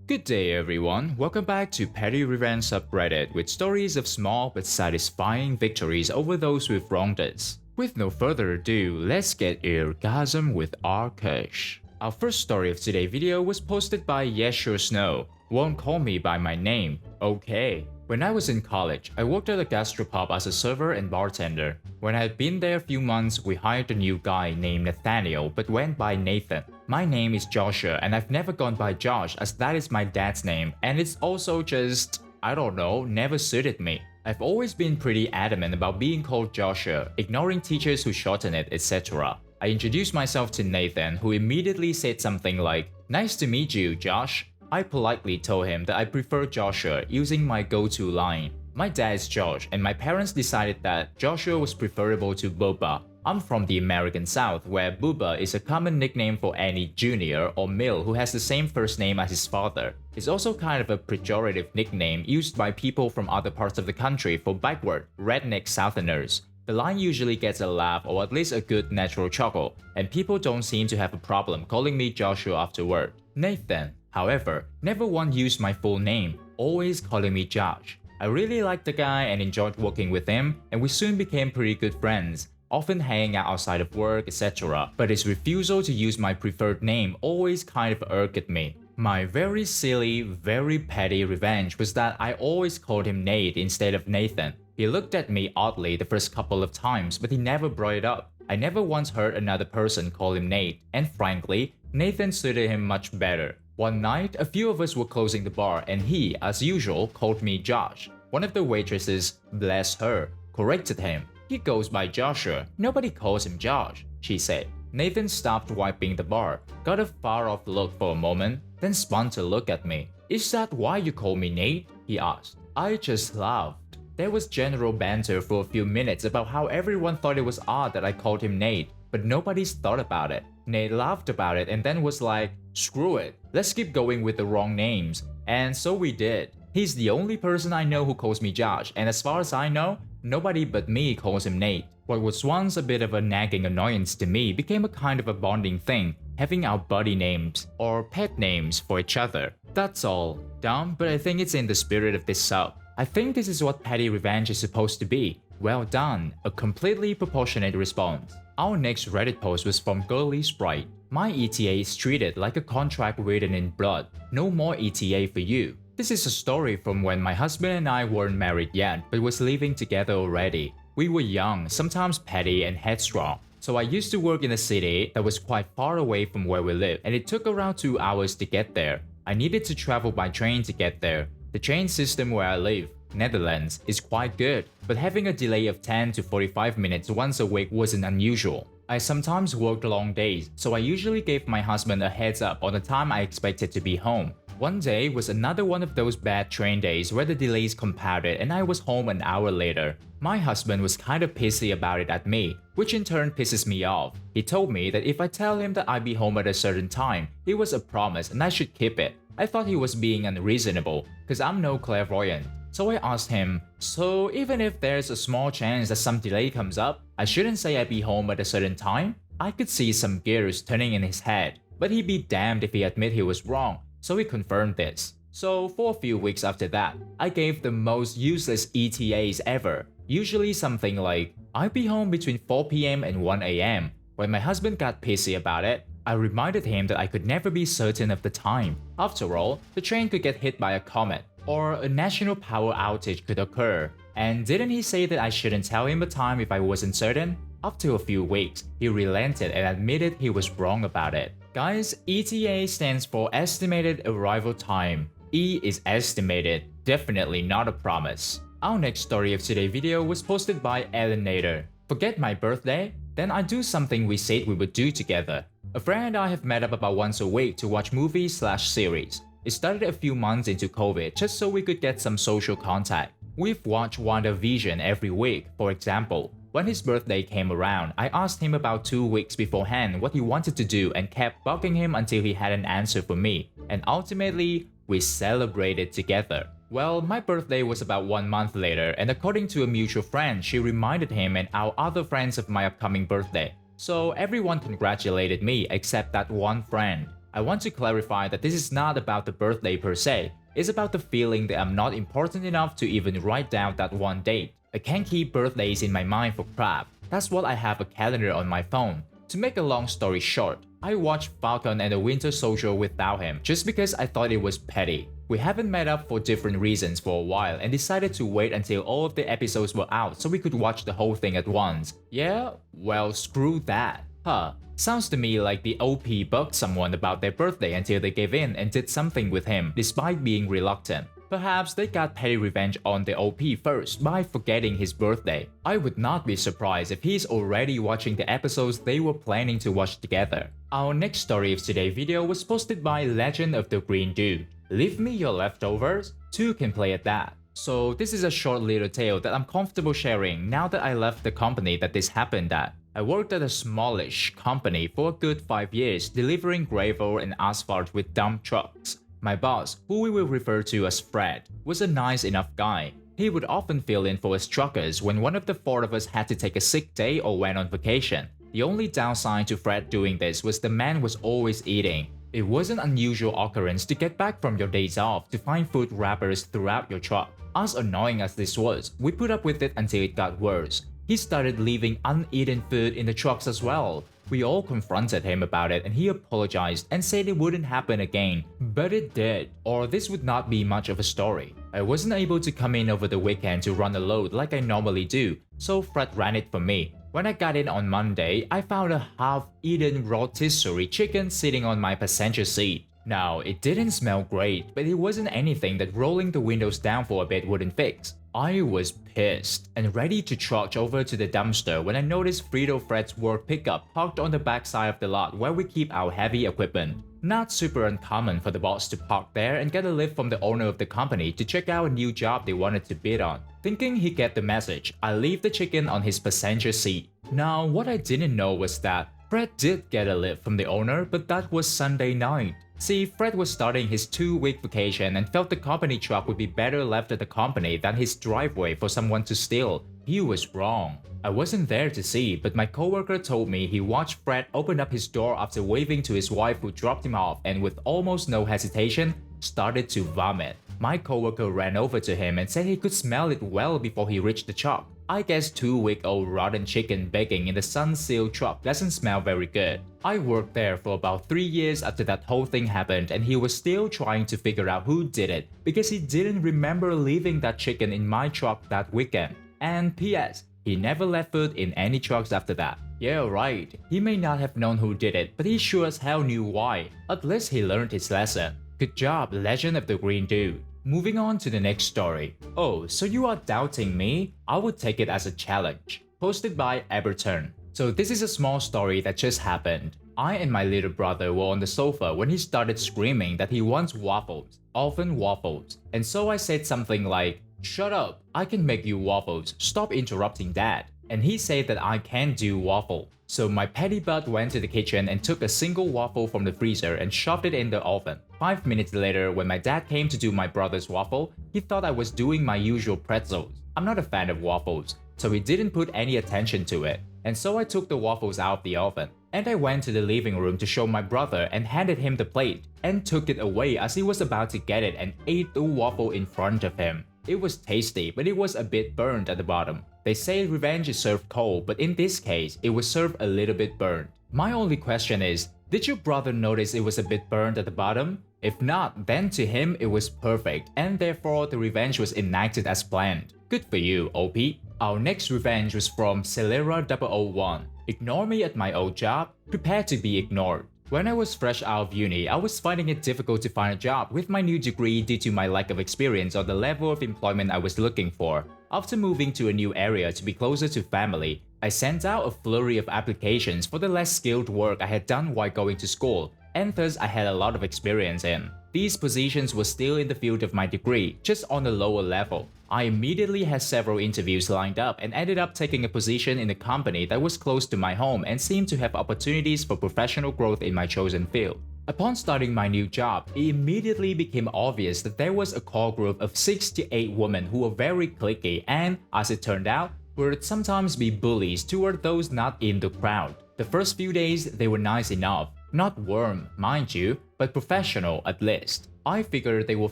Good day everyone, welcome back to Petty Revenge subreddit with stories of small but satisfying victories over those who've wronged us. With no further ado, let's get orgasm with rKush. Our first story of today's video was posted by Yes Sure Snow. Won't call me by my name, okay. When I was in college, I worked at a gastropub as a server and bartender. When I had been there a few months, we hired a new guy named Nathaniel but went by Nathan. My name is Joshua and I've never gone by Josh as that is my dad's name and it's also just, I don't know, never suited me. I've always been pretty adamant about being called Joshua, ignoring teachers who shorten it, etc. I introduced myself to Nathan, who immediately said something like, "Nice to meet you, Josh." I politely told him that I prefer Joshua using my go-to line. My dad is Josh and my parents decided that Joshua was preferable to Bubba. I'm from the American South where Bubba is a common nickname for any junior or male who has the same first name as his father. It's also kind of a pejorative nickname used by people from other parts of the country for backward, redneck Southerners. The line usually gets a laugh or at least a good natural chuckle, and people don't seem to have a problem calling me Joshua afterward. Nathan, however, never once used my full name, always calling me Josh. I really liked the guy and enjoyed working with him, and we soon became pretty good friends, often hanging out outside of work, etc. But his refusal to use my preferred name always kind of irked me. My very silly, very petty revenge was that I always called him Nate instead of Nathan. He looked at me oddly the first couple of times, but he never brought it up. I never once heard another person call him Nate, and frankly, Nathan suited him much better. One night, a few of us were closing the bar and he, as usual, called me Josh. One of the waitresses, bless her, corrected him. "He goes by Joshua, nobody calls him Josh," she said. Nathan stopped wiping the bar, got a far-off look for a moment, then spun to look at me. "Is that why you call me Nate?" he asked. I just laughed. There was general banter for a few minutes about how everyone thought it was odd that I called him Nate, but nobody's thought about it. Nate laughed about it and then was like, "Screw it, let's keep going with the wrong names." And so we did. He's the only person I know who calls me Josh, and as far as I know, nobody but me calls him Nate. What was once a bit of a nagging annoyance to me became a kind of a bonding thing, having our buddy names or pet names for each other. That's all. Dumb, but I think it's in the spirit of this sub. I think this is what petty revenge is supposed to be. Well done, a completely proportionate response. Our next Reddit post was from Girly Sprite. "My ETA is treated like a contract written in blood. No more ETA for you." This is a story from when my husband and I weren't married yet, but was living together already. We were young, sometimes petty and headstrong. So I used to work in a city that was quite far away from where we live, and it took around 2 hours to get there. I needed to travel by train to get there. The train system where I live, Netherlands, is quite good, but having a delay of 10 to 45 minutes once a week wasn't unusual. I sometimes worked long days, so I usually gave my husband a heads up on the time I expected to be home. One day was another one of those bad train days where the delays compounded and I was home an hour later. My husband was kind of pissy about it at me, which in turn pisses me off. He told me that if I tell him that I'd be home at a certain time, it was a promise and I should keep it. I thought he was being unreasonable, cause I'm no clairvoyant. So I asked him, "So even if there's a small chance that some delay comes up, I shouldn't say I'd be home at a certain time?" I could see some gears turning in his head, but he'd be damned if he admit he was wrong, so he confirmed this. So for a few weeks after that, I gave the most useless ETAs ever, usually something like, "I'd be home between 4 PM and 1 AM. When my husband got pissy about it, I reminded him that I could never be certain of the time. After all, the train could get hit by a comet, or a national power outage could occur. And didn't he say that I shouldn't tell him the time if I wasn't certain? After a few weeks, he relented and admitted he was wrong about it. Guys, ETA stands for Estimated Arrival Time. E is estimated, definitely not a promise. Our next story of today's video was posted by Elenator. "Forget my birthday? Then I do something we said we would do together." A friend and I have met up about once a week to watch movies/series. It started a few months into COVID just so we could get some social contact. We've watched WandaVision every week, for example. When his birthday came around, I asked him about 2 weeks beforehand what he wanted to do and kept bugging him until he had an answer for me. And ultimately, we celebrated together. Well, my birthday was about 1 month later, and according to a mutual friend, she reminded him and our other friends of my upcoming birthday. So everyone congratulated me except that one friend. I want to clarify that this is not about the birthday per se, it's about the feeling that I'm not important enough to even write down that one date. I can't keep birthdays in my mind for crap. That's what I have a calendar on my phone. To make a long story short, I watched Falcon and the Winter Soldier without him just because I thought it was petty. We haven't met up for different reasons for a while and decided to wait until all of the episodes were out so we could watch the whole thing at once. Yeah? Well, screw that. Huh. Sounds to me like the OP bugged someone about their birthday until they gave in and did something with him despite being reluctant. Perhaps they got petty revenge on the OP first by forgetting his birthday. I would not be surprised if he's already watching the episodes they were planning to watch together. Our next story of today's video was posted by Legend of the Green Dude. Leave me your leftovers? Two can play at that. So this is a short little tale that I'm comfortable sharing now that I left the company that this happened at. I worked at a smallish company for a good 5 years delivering gravel and asphalt with dump trucks. My boss, who we will refer to as Fred, was a nice enough guy. He would often fill in for us truckers when one of the four of us had to take a sick day or went on vacation. The only downside to Fred doing this was the man was always eating. It was an unusual occurrence to get back from your days off to find food wrappers throughout your truck. As annoying as this was, we put up with it until it got worse. He started leaving uneaten food in the trucks as well. We all confronted him about it and he apologized and said it wouldn't happen again, but it did, or this would not be much of a story. I wasn't able to come in over the weekend to run a load like I normally do, so Fred ran it for me. When I got in on Monday, I found a half-eaten rotisserie chicken sitting on my passenger seat. Now, it didn't smell great, but it wasn't anything that rolling the windows down for a bit wouldn't fix. I was pissed and ready to trudge over to the dumpster when I noticed Frito Fred's work pickup parked on the backside of the lot where we keep our heavy equipment. Not super uncommon for the boss to park there and get a lift from the owner of the company to check out a new job they wanted to bid on. Thinking he'd get the message, I leave the chicken on his passenger seat. Now, what I didn't know was that Fred did get a lift from the owner, but that was Sunday night. See, Fred was starting his 2-week vacation and felt the company truck would be better left at the company than his driveway for someone to steal. He was wrong. I wasn't there to see, but my coworker told me he watched Fred open up his door after waving to his wife who dropped him off and with almost no hesitation, started to vomit. My coworker ran over to him and said he could smell it well before he reached the truck. I guess 2-week-old rotten chicken baking in the sun-sealed truck doesn't smell very good. I worked there for about 3 years after that whole thing happened and he was still trying to figure out who did it because he didn't remember leaving that chicken in my truck that weekend. And P.S. he never left food in any trucks after that. Yeah, right. He may not have known who did it, but he sure as hell knew why. At least he learned his lesson. Good job, Legend of the Green Dude. Moving on to the next story. Oh, so you are doubting me? I would take it as a challenge. Posted by Eberton. So this is a small story that just happened. I and my little brother were on the sofa when he started screaming that he wants waffles. Often waffles. And so I said something like, "Shut up, I can make you waffles, stop interrupting Dad." And he said that I can't do waffle. So my petty butt went to the kitchen and took a single waffle from the freezer and shoved it in the oven. 5 minutes later, when my dad came to do my brother's waffle, he thought I was doing my usual pretzels. I'm not a fan of waffles, so he didn't put any attention to it. And so I took the waffles out of the oven. And I went to the living room to show my brother and handed him the plate, and took it away as he was about to get it and ate the waffle in front of him. It was tasty, but it was a bit burned at the bottom. They say revenge is served cold, but in this case, it was served a little bit burned. My only question is, did your brother notice it was a bit burned at the bottom? If not, then to him it was perfect, and therefore the revenge was enacted as planned. Good for you, OP. Our next revenge was from Celera001. Ignore me at my old job, prepare to be ignored. When I was fresh out of uni, I was finding it difficult to find a job with my new degree due to my lack of experience or the level of employment I was looking for. After moving to a new area to be closer to family, I sent out a flurry of applications for the less skilled work I had done while going to school, and thus I had a lot of experience in. These positions were still in the field of my degree, just on a lower level. I immediately had several interviews lined up and ended up taking a position in a company that was close to my home and seemed to have opportunities for professional growth in my chosen field. Upon starting my new job, it immediately became obvious that there was a core group of 6 to 8 women who were very cliquey and, as it turned out, would sometimes be bullies toward those not in the crowd. The first few days, they were nice enough. Not warm, mind you, but professional at least. I figured they were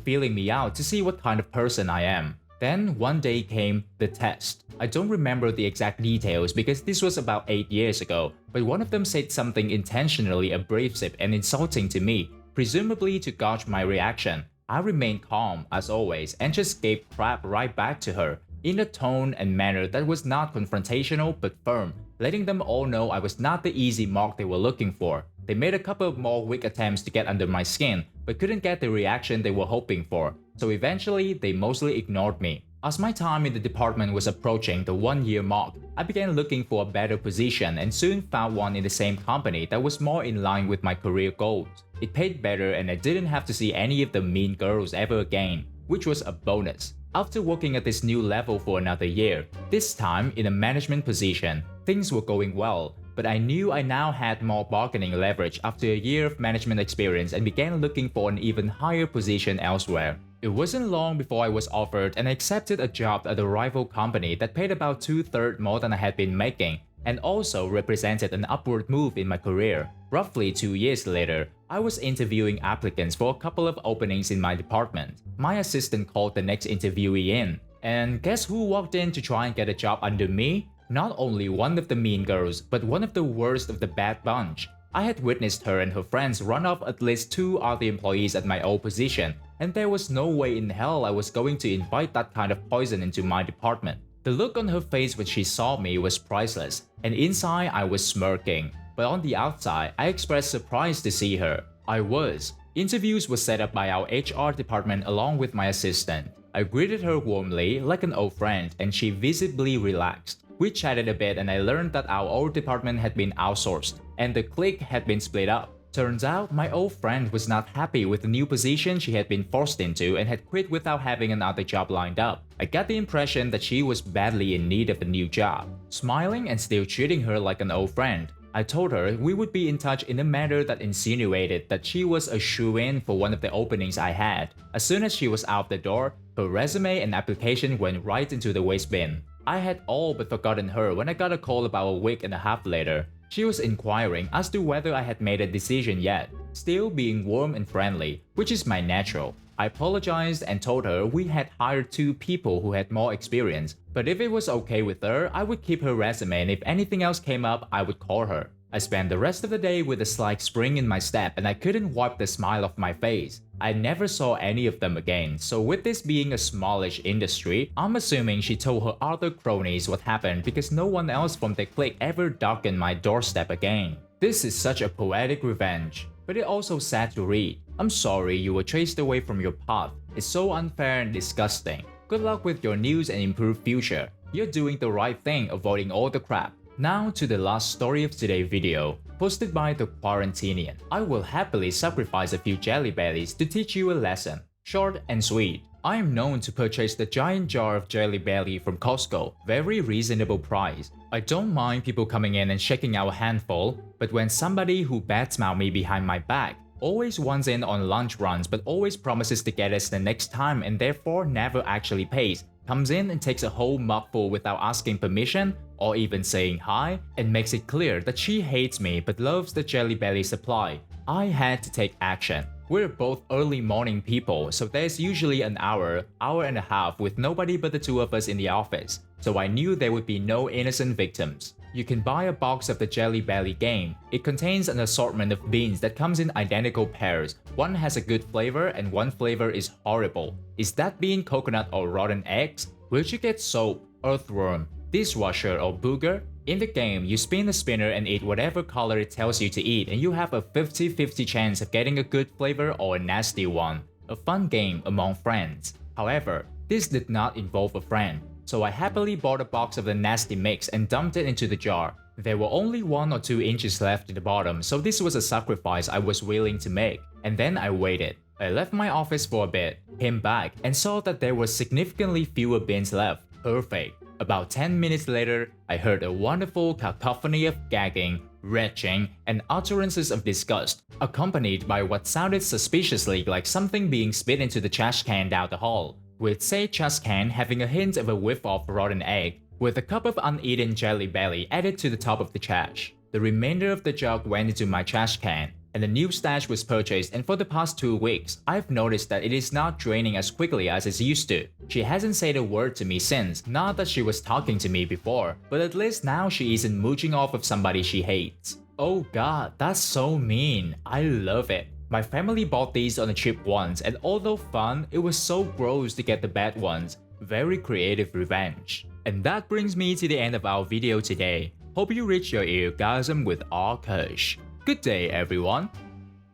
feeling me out to see what kind of person I am. Then one day came the test. I don't remember the exact details because this was about 8 years ago, but one of them said something intentionally abrasive and insulting to me, presumably to gauge my reaction. I remained calm as always and just gave crap right back to her, in a tone and manner that was not confrontational but firm, letting them all know I was not the easy mark they were looking for. They made a couple of more weak attempts to get under my skin, but couldn't get the reaction they were hoping for, so eventually they mostly ignored me. As my time in the department was approaching the 1-year mark, I began looking for a better position and soon found one in the same company that was more in line with my career goals. It paid better and I didn't have to see any of the mean girls ever again, which was a bonus. After working at this new level for another year, this time in a management position, things were going well, but I knew I now had more bargaining leverage after a year of management experience and began looking for an even higher position elsewhere. It wasn't long before I was offered and accepted a job at a rival company that paid about 2/3 more than I had been making, and also represented an upward move in my career. Roughly 2 years later, I was interviewing applicants for a couple of openings in my department. My assistant called the next interviewee in, and guess who walked in to try and get a job under me? Not only one of the mean girls, but one of the worst of the bad bunch. I had witnessed her and her friends run off at least 2 other employees at my old position, and there was no way in hell I was going to invite that kind of poison into my department. The look on her face when she saw me was priceless, and inside I was smirking. But on the outside, I expressed surprise to see her. I was. Interviews were set up by our HR department along with my assistant. I greeted her warmly, like an old friend, and she visibly relaxed. We chatted a bit and I learned that our old department had been outsourced, and the clique had been split up. Turns out, my old friend was not happy with the new position she had been forced into and had quit without having another job lined up. I got the impression that she was badly in need of a new job. Smiling and still treating her like an old friend, I told her we would be in touch in a manner that insinuated that she was a shoo-in for one of the openings I had. As soon as she was out the door, her resume and application went right into the waste bin. I had all but forgotten her when I got a call about a week and a half later. She was inquiring as to whether I had made a decision yet, still being warm and friendly, which is my natural. I apologized and told her we had hired 2 people who had more experience, but if it was okay with her, I would keep her resume and if anything else came up, I would call her. I spent the rest of the day with a slight spring in my step and I couldn't wipe the smile off my face. I never saw any of them again, so with this being a smallish industry, I'm assuming she told her other cronies what happened because no one else from the clique ever darkened my doorstep again. This is such a poetic revenge, but it also sad to read. I'm sorry you were chased away from your path. It's so unfair and disgusting. Good luck with your news and improved future. You're doing the right thing, avoiding all the crap. Now to the last story of today's video, posted by the Quarantinian. I will happily sacrifice a few jelly bellies to teach you a lesson. Short and sweet. I am known to purchase the giant jar of Jelly Belly from Costco, very reasonable price. I don't mind people coming in and shaking out a handful, but when somebody who badsmouth me behind my back, always wants in on lunch runs but always promises to get us the next time and therefore never actually pays, comes in and takes a whole mugful without asking permission or even saying hi, and makes it clear that she hates me but loves the Jelly Belly supply, I had to take action. We're both early morning people, so there's usually an hour and a half with nobody but the 2 of us in the office, so I knew there would be no innocent victims. You can buy a box of the Jelly Belly game. It contains an assortment of beans that comes in identical pairs. One has a good flavor and one flavor is horrible. Is that bean coconut or rotten eggs? Will you get soap, earthworm, dishwasher or booger? In the game, you spin a spinner and eat whatever color it tells you to eat and you have a 50-50 chance of getting a good flavor or a nasty one. A fun game among friends. However, this did not involve a friend, so I happily bought a box of the nasty mix and dumped it into the jar. There were only 1 or 2 inches left in the bottom, so this was a sacrifice I was willing to make. And then I waited. I left my office for a bit, came back, and saw that there were significantly fewer bins left. Perfect. About 10 minutes later, I heard a wonderful cacophony of gagging, retching, and utterances of disgust, accompanied by what sounded suspiciously like something being spit into the trash can down the hall, with said trash can having a hint of a whiff of rotten egg, with a cup of uneaten Jelly Belly added to the top of the trash. The remainder of the jug went into my trash can. And the new stash was purchased, and for the past 2 weeks, I've noticed that it is not draining as quickly as it used to. She hasn't said a word to me since, not that she was talking to me before, but at least now she isn't mooching off of somebody she hates. Oh god, that's so mean. I love it. My family bought these on a trip once, and although fun, it was so gross to get the bad ones. Very creative revenge. And that brings me to the end of our video today. Hope you reach your orgasm with rKush. Good day, everyone.